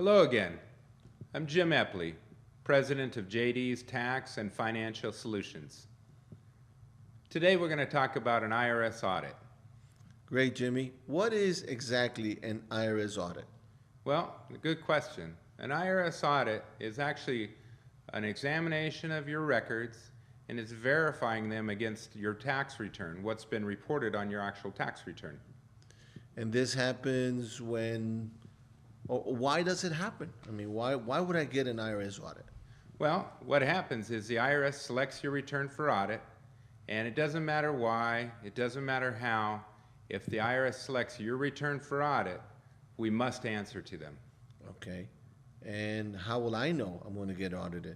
Hello again. I'm Jim Epley, President of JD's Tax and Financial Solutions. Today we're going to talk about an IRS audit. Great, Jimmy. What is exactly an IRS audit? Well, good question. An IRS audit is actually an examination of your records and it's verifying them against your tax return, what's been reported on your actual tax return. And this happens when, or why does it happen? I mean, why would I get an IRS audit? Well, what happens is the IRS selects your return for audit, and it doesn't matter why, it doesn't matter how. If the IRS selects your return for audit, we must answer to them. Okay. And how will I know I'm going to get audited?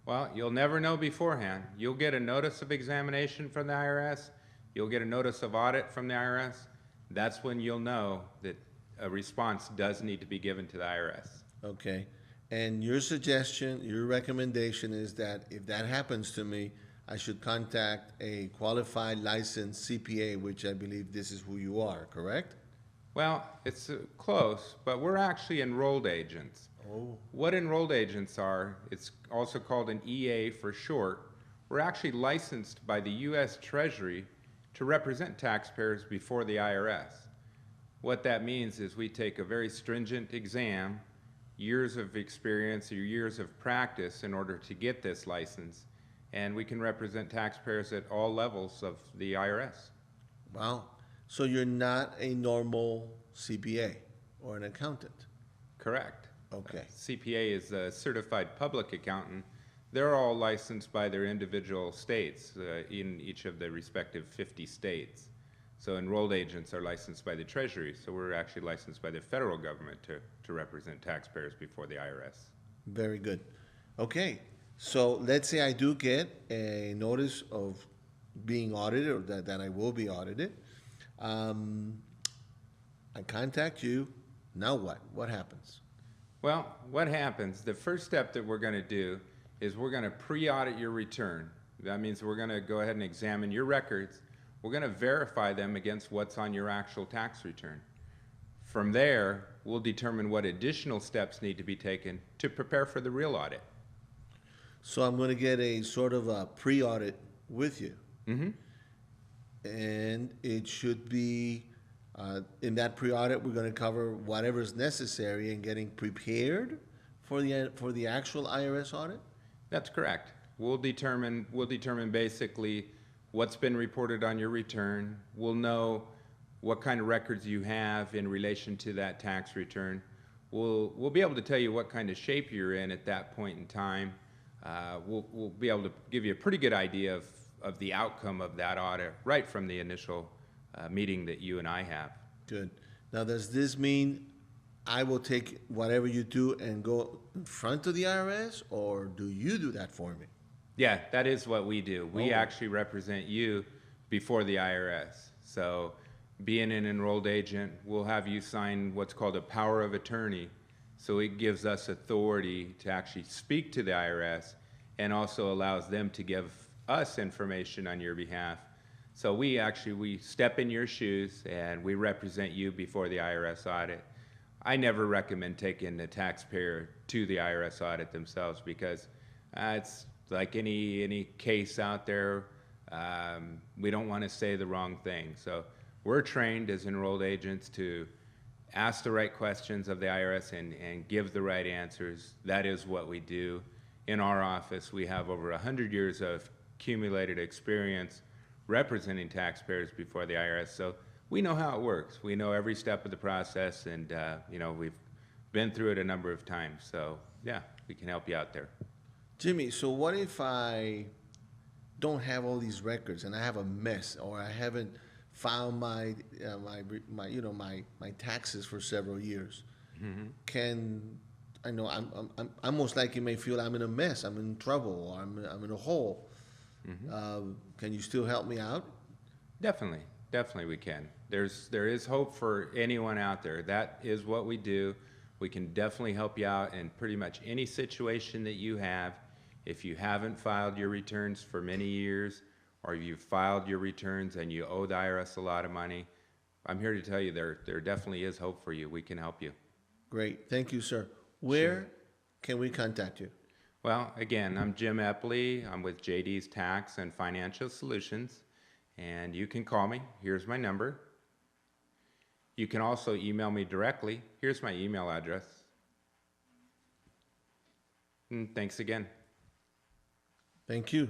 Well, you'll never know beforehand. You'll get a notice of examination from the IRS. You'll get a notice of audit from the IRS. That's when you'll know that a response does need to be given to the IRS. Okay. And your suggestion, your recommendation is that if that happens to me, I should contact a qualified licensed CPA, which I believe this is who you are, correct? Well, it's close, but we're actually enrolled agents. Oh. What enrolled agents are, it's also called an EA for short. We're actually licensed by the U.S. Treasury to represent taxpayers before the IRS. What that means is we take a very stringent exam, years of experience or years of practice in order to get this license, and we can represent taxpayers at all levels of the IRS. Wow. So you're not a normal CPA or an accountant? Correct. Okay. CPA is a certified public accountant. They're all licensed by their individual states in each of the respective 50 states. So enrolled agents are licensed by the Treasury, so we're actually licensed by the federal government to represent taxpayers before the IRS. Very good. Okay. So let's say I do get a notice of being audited, or that I will be audited. I contact you. Now what? What happens? Well, what happens, the first step that we're going to do is we're going to pre-audit your return. That means we're going to go ahead and examine your records. We're going to verify them against what's on your actual tax return. From there, we'll determine what additional steps need to be taken to prepare for the real audit. So I'm going to get a sort of a pre-audit with you. Mm-hmm. And it should be, in that pre-audit, we're going to cover whatever's necessary in getting prepared for the actual IRS audit? That's correct. We'll determine basically what's been reported on your return. We'll know what kind of records you have in relation to that tax return. We'll be able to tell you what kind of shape you're in at that point in time. We'll be able to give you a pretty good idea of the outcome of that audit right from the initial meeting that you and I have. Good. Now, does this mean I will take whatever you do and go in front of the IRS, or do you do that for me? Yeah, that is what we do. We Oh. actually represent you before the IRS. So being an enrolled agent, we'll have you sign what's called a power of attorney. So it gives us authority to actually speak to the IRS and also allows them to give us information on your behalf. So we step in your shoes and we represent you before the IRS audit. I never recommend taking the taxpayer to the IRS audit themselves because it's like any case out there. We don't want to say the wrong thing. So we're trained as enrolled agents to ask the right questions of the IRS and give the right answers. That is what we do. In our office, we have over 100 years of accumulated experience representing taxpayers before the IRS. So we know how it works. We know every step of the process, and we've been through it a number of times. So yeah, we can help you out there. Jimmy, so what if I don't have all these records and I have a mess, or I haven't filed my taxes for several years? Mm-hmm. I'm most likely may feel I'm in a mess, I'm in trouble, or I'm in a hole. Mm-hmm. Can you still help me out? Definitely we can. There is hope for anyone out there. That is what we do. We can definitely help you out in pretty much any situation that you have. If you haven't filed your returns for many years, or you've filed your returns and you owe the IRS a lot of money, I'm here to tell you there definitely is hope for you. We can help you. Great. Thank you, sir. Where can we contact you? Well, again, I'm Jim Epley. I'm with JD's Tax and Financial Solutions, and you can call me. Here's my number. You can also email me directly. Here's my email address. And thanks again. Thank you.